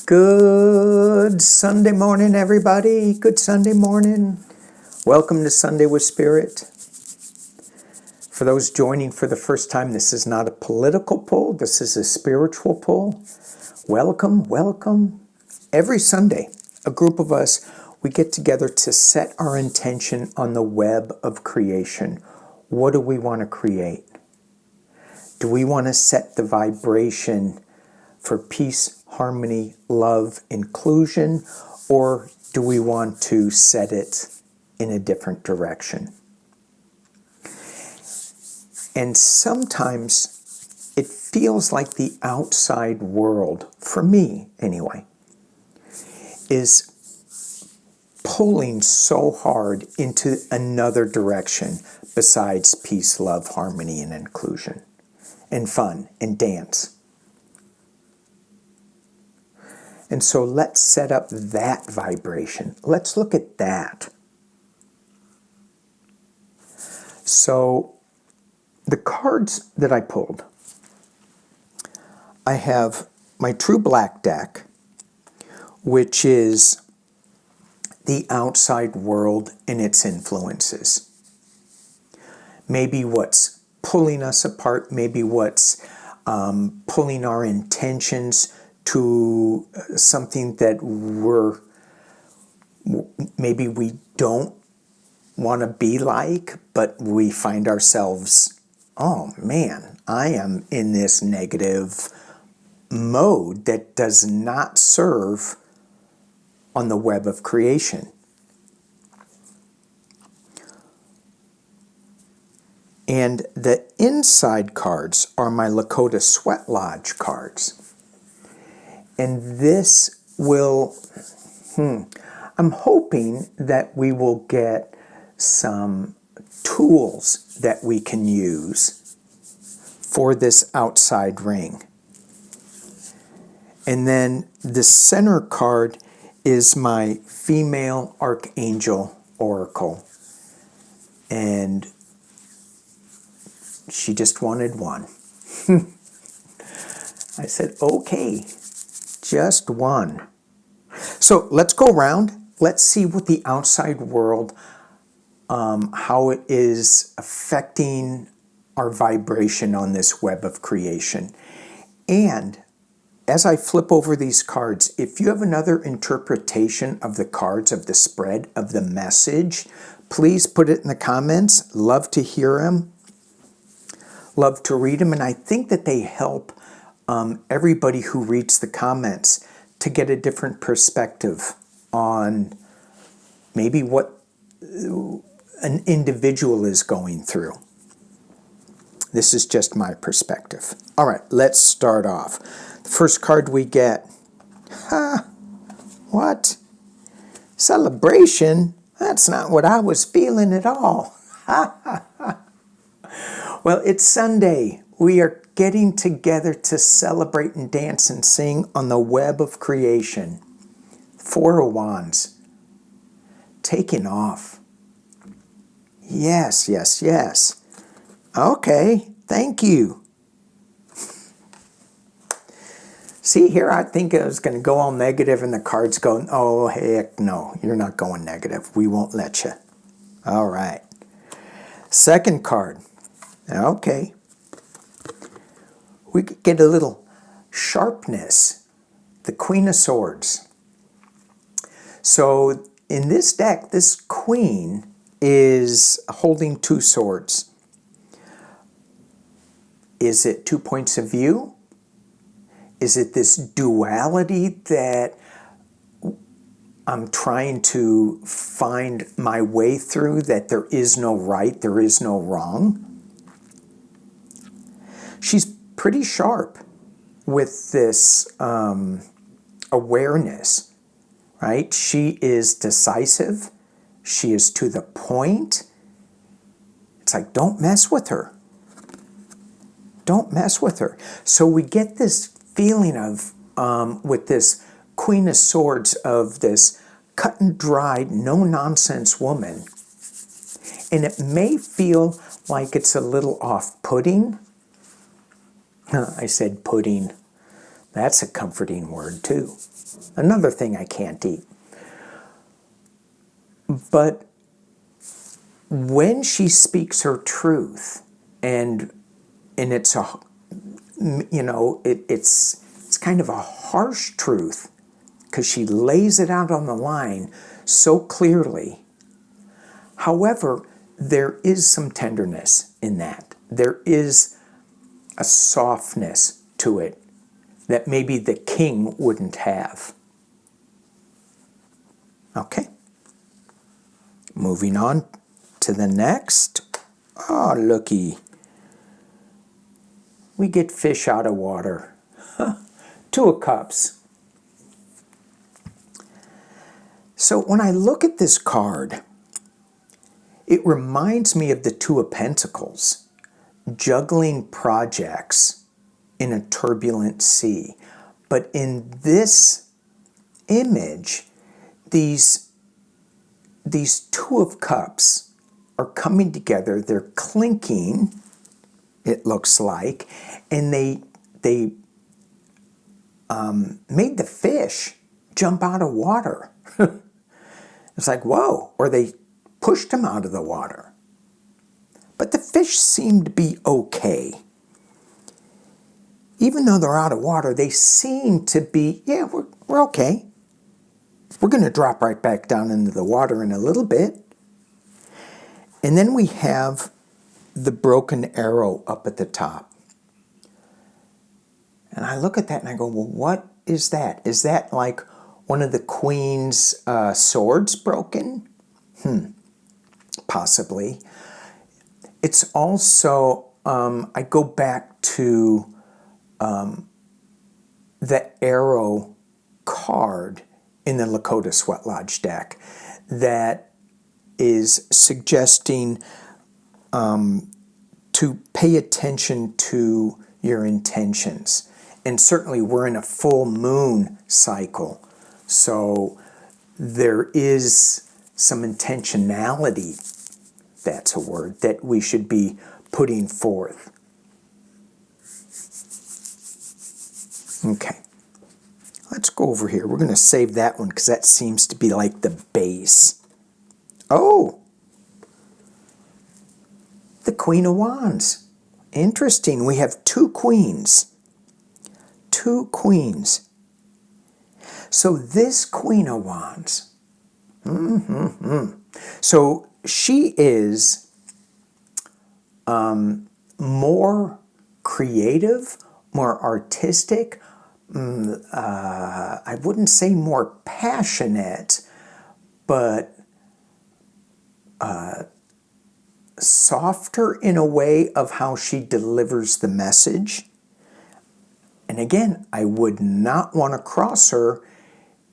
Good Sunday morning, everybody. Good Sunday morning. Welcome to Sunday with Spirit. For those joining for the first time, this is not a political poll. This is a spiritual poll. Welcome, welcome. Every Sunday, a group of us, we get together to set our intention on the web of creation. What do we want to create? Do we want to set the vibration for peace, harmony, love, inclusion, or do we want to set it in a different direction? And sometimes it feels like the outside world, for me anyway, is pulling so hard into another direction besides peace, love, harmony, and inclusion, and fun, and dance. And so let's set up that vibration. Let's look at that. So the cards that I pulled, I have my True Black deck, which is the outside world and its influences. Maybe what's pulling us apart, maybe what's pulling our intentions to something that maybe we don't want to be like, but we find ourselves, oh man, I am in this negative mode that does not serve on the web of creation. And the inside cards are my Lakota Sweat Lodge cards. And this will, I'm hoping that we will get some tools that we can use for this outside ring. And then the center card is my female archangel oracle. And she just wanted one. I said, okay. Just one. So let's go around. Let's see what the outside world, how it is affecting our vibration on this web of creation. And as I flip over these cards, if you have another interpretation of the cards, of the spread, of the message, please put it in the comments. Love to hear them. Love to read them. And I think that they help everybody who reads the comments to get a different perspective on maybe what an individual is going through. This is just my perspective. All right, let's start off. The first card we get, what? Celebration? That's not what I was feeling at all. Well, it's Sunday. We are getting together to celebrate and dance and sing on the web of creation. Four of Wands. Taking off. Yes, yes, yes. Okay, thank you. See here, I think I was going to go all negative and the cards go, oh, heck no, you're not going negative. We won't let you. All right. Second card. Okay. We could get a little sharpness. The Queen of Swords. So in this deck, this queen is holding two swords. Is it 2 points of view? Is it this duality that I'm trying to find my way through, that there is no right, there is no wrong? She's pretty sharp with this awareness, right? She is decisive. She is to the point. It's like, don't mess with her. Don't mess with her. So we get this feeling of, with this Queen of Swords, of this cut and dried, no-nonsense woman. And it may feel like it's a little off-putting. I said pudding. That's a comforting word too. Another thing I can't eat. But when she speaks her truth, and it's a, you know, it's kind of a harsh truth, because she lays it out on the line so clearly. However, there is some tenderness in that. There is a softness to it that maybe the king wouldn't have. Okay. Moving on to the next. Oh, looky. We get fish out of water. Two of Cups. So when I look at this card, it reminds me of the Two of Pentacles, juggling projects in a turbulent sea. But in this image, these Two of Cups are coming together. They're clinking, it looks like, and they made the fish jump out of water. It's like, whoa, or they pushed him out of the water. But the fish seem to be okay. Even though they're out of water, they seem to be, yeah, we're okay. We're going to drop right back down into the water in a little bit. And then we have the broken arrow up at the top. And I look at that and I go, well, what is that? Is that like one of the queen's swords broken? Possibly. It's also, I go back to the arrow card in the Lakota Sweat Lodge deck that is suggesting to pay attention to your intentions. And certainly we're in a full moon cycle, so there is some intentionality, that's a word, that we should be putting forth. Okay, let's go over here. We're going to save that one because that seems to be like the base. Oh, the Queen of Wands. Interesting. We have two queens. Two queens. So this Queen of Wands, so she is more creative, more artistic, I wouldn't say more passionate, but softer in a way of how she delivers the message. And again, I would not want to cross her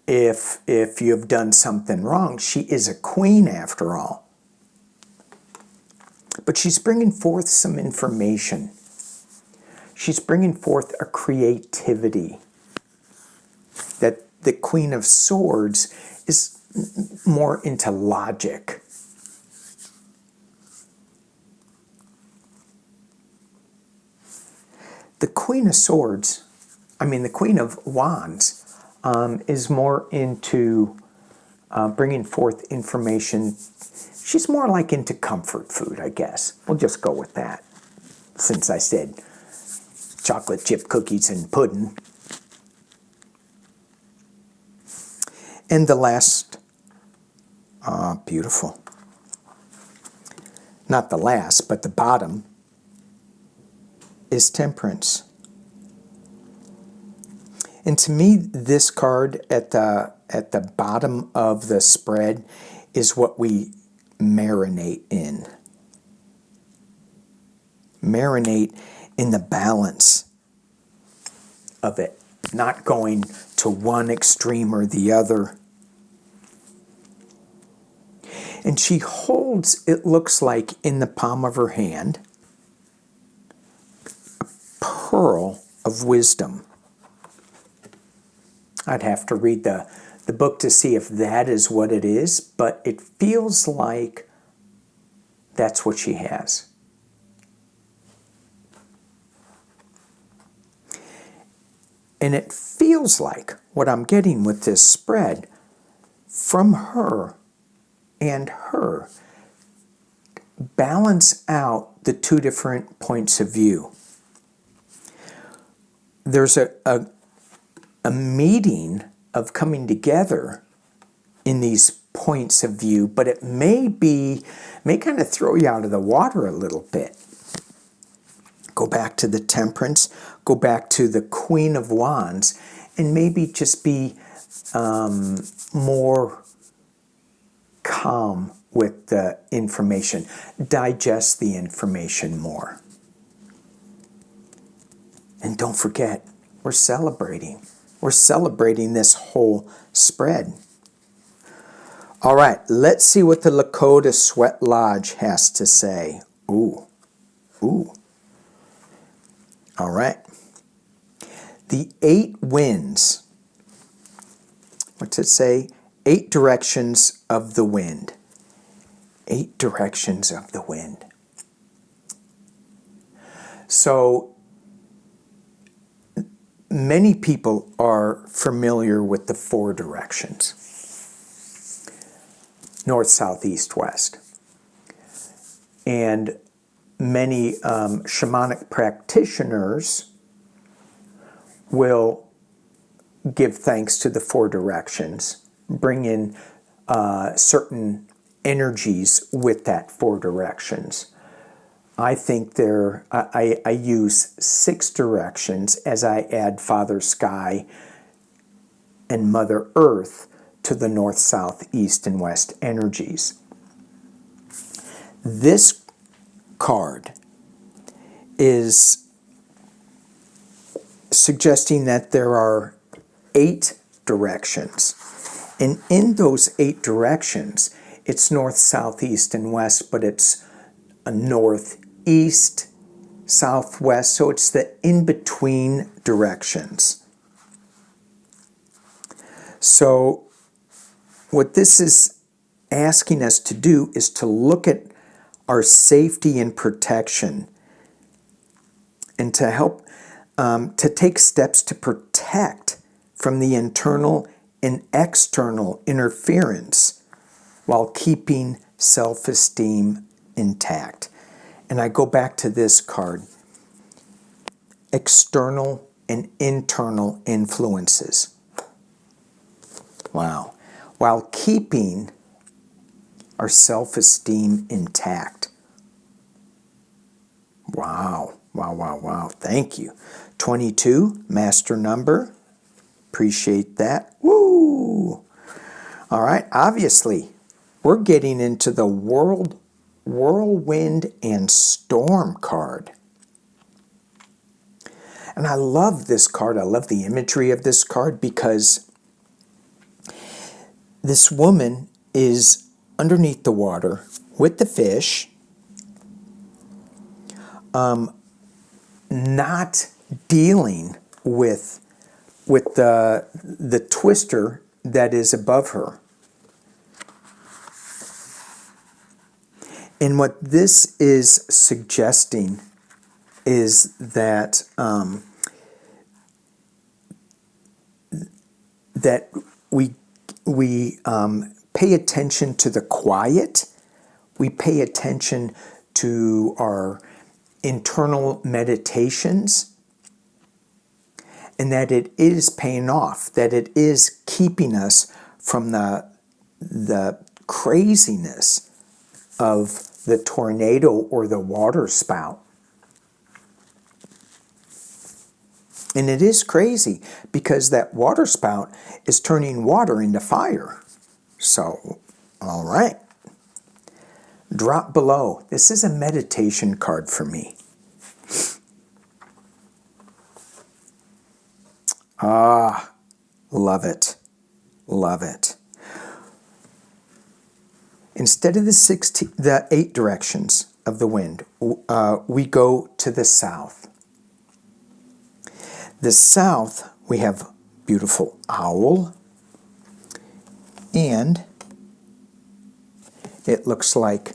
if you've done something wrong. She is a queen after all. But she's bringing forth some information. She's bringing forth a creativity that the Queen of Swords is more into logic. The Queen of Swords, the Queen of Wands, is more into bringing forth information. She's more like into comfort food, I guess. We'll just go with that, since I said chocolate chip cookies and pudding. And the last, beautiful. Not the last, but the bottom is Temperance. And to me, this card at the bottom of the spread is what we marinate in. Marinate in the balance of it, not going to one extreme or the other. And she holds, it looks like, in the palm of her hand, a pearl of wisdom. I'd have to read the book to see if that is what it is, but it feels like that's what she has. And it feels like what I'm getting with this spread from her and her balance out the two different points of view. There's a meeting of coming together in these points of view, but it may kind of throw you out of the water a little bit. Go back to the Temperance, go back to the Queen of Wands, and maybe just be more calm with the information. Digest the information more. And don't forget, we're celebrating. We're celebrating this whole spread. All right, let's see what the Lakota Sweat Lodge has to say. Ooh, ooh. All right. The 8 winds. What's it say? 8 directions of the wind. 8 directions of the wind. So, many people are familiar with the 4 directions. North, south, east, west. And many shamanic practitioners will give thanks to the 4 directions, bring in certain energies with that 4 directions. I think I use 6 directions as I add Father Sky and Mother Earth to the north, south, east, and west energies. This card is suggesting that there are 8 directions. And in those 8 directions, it's north, south, east, and west, but it's a north, east, southwest, so it's the in-between directions. So what this is asking us to do is to look at our safety and protection and to help to take steps to protect from the internal and external interference while keeping self-esteem intact. And I go back to this card. External and internal influences. Wow. While keeping our self-esteem intact. Wow. Wow, wow, wow. Thank you. 22, master number. Appreciate that. Woo! All right, obviously, we're getting into the whirlwind and storm card. And I love this card. I love the imagery of this card because this woman is underneath the water with the fish, not dealing with the twister that is above her. And what this is suggesting is that that we pay attention to the quiet, we pay attention to our internal meditations, and that it is paying off, that it is keeping us from the craziness of the tornado or the water spout. And it is crazy because that water spout is turning water into fire. So, all right. Drop below. This is a meditation card for me. Ah, love it. Love it. Instead of the 8 directions of the wind, we go to the south. The south, we have beautiful owl, and it looks like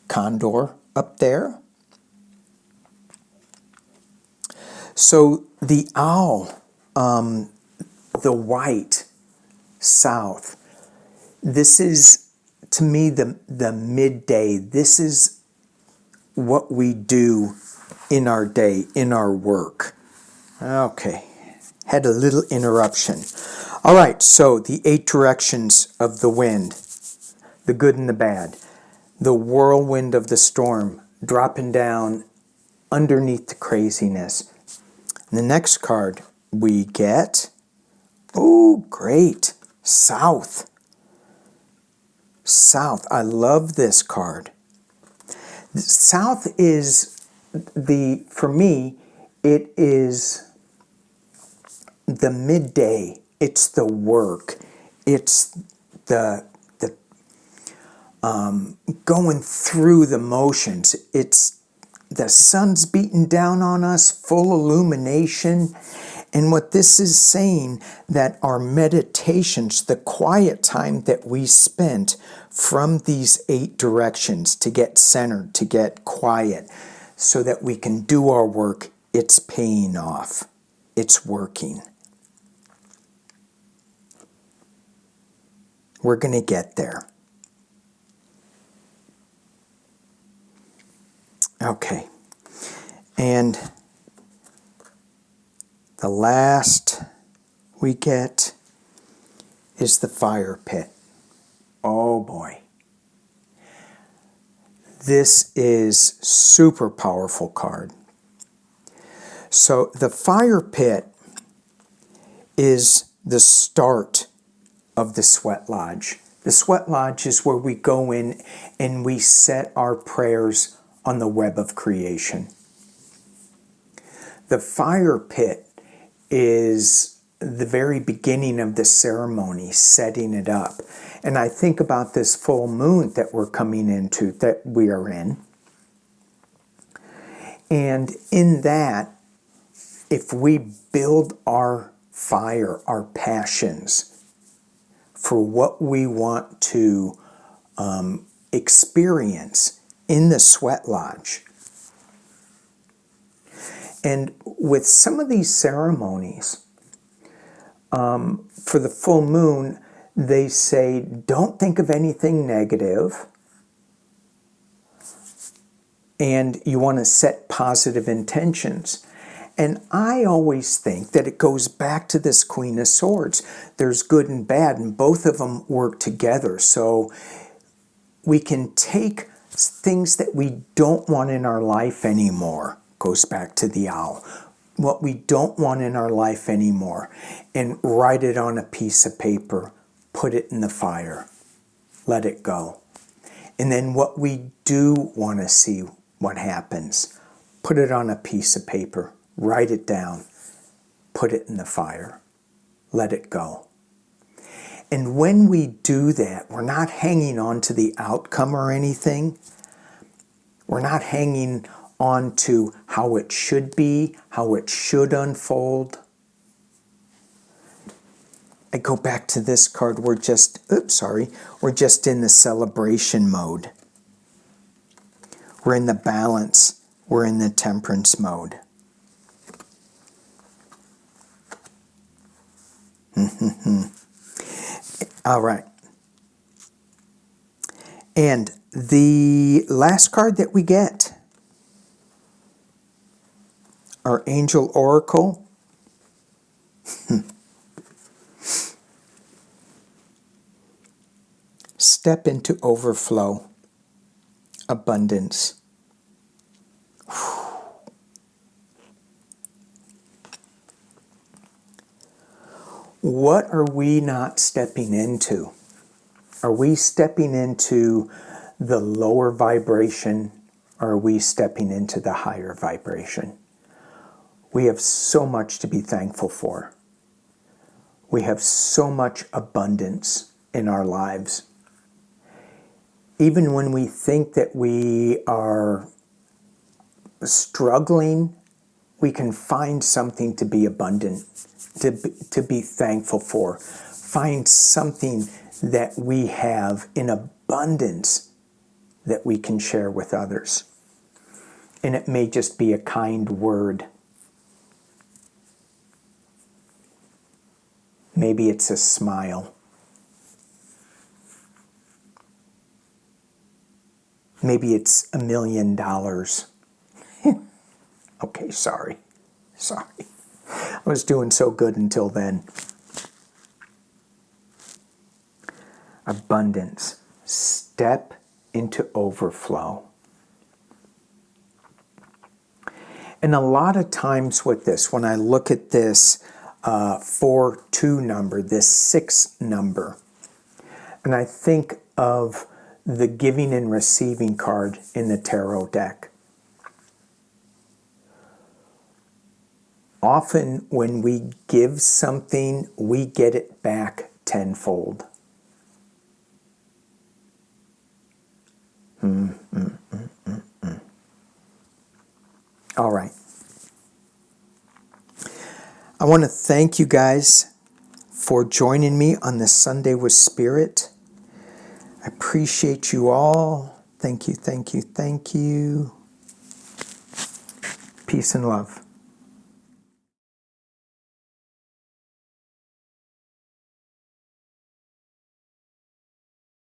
condor up there. So the owl the white, south. This is, to me, the midday. This is what we do in our day, in our work. Okay, had a little interruption. All right, so the 8 directions of the wind, the good and the bad, the whirlwind of the storm, dropping down underneath the craziness. And the next card we get, oh, great, south. South, I love this card. South is for me, it is the midday. It's the work. It's the going through the motions. It's the sun's beating down on us, full illumination. And what this is saying, that our meditations, the quiet time that we spent from these 8 directions to get centered, to get quiet, so that we can do our work, it's paying off. It's working. We're going to get there. Okay. And the last we get is the fire pit. Oh boy. This is super powerful card. So the fire pit is the start of the sweat lodge. The sweat lodge is where we go in and we set our prayers on the web of creation. The fire pit is the very beginning of the ceremony, setting it up. And I think about this full moon that we're coming into, that we are in. And in that, if we build our fire, our passions, for what we want to experience in the sweat lodge. And with some of these ceremonies, for the full moon, they say, don't think of anything negative, and you want to set positive intentions. And I always think that it goes back to this Queen of Swords. There's good and bad, and both of them work together. So we can take things that we don't want in our life anymore, goes back to the owl, what we don't want in our life anymore, and write it on a piece of paper, put it in the fire, let it go. And then what we do want to see, what happens, put it on a piece of paper, write it down, put it in the fire, let it go. And when we do that, we're not hanging on to the outcome or anything. We're not hanging on to how it should be, how it should unfold. I go back to this card, we're just in the celebration mode. We're in the balance, we're in the temperance mode. All right. And the last card that we get, our Angel Oracle. Step into overflow, abundance. What are we not stepping into? Are we stepping into the lower vibration, or are we stepping into the higher vibration? We have so much to be thankful for. We have so much abundance in our lives. Even when we think that we are struggling, we can find something to be abundant, to be thankful for. Find something that we have in abundance that we can share with others. And it may just be a kind word. Maybe it's a smile. Maybe it's $1 million. Okay, sorry. Sorry. I was doing so good until then. Abundance. Step into overflow. And a lot of times with this, when I look at this 4-2 number, this 6 number, and I think of the giving and receiving card in the tarot deck. Often when we give something, we get it back tenfold. All right. I want to thank you guys for joining me on this Sunday with Spirit. I appreciate you all. Thank you, thank you, thank you. Peace and love.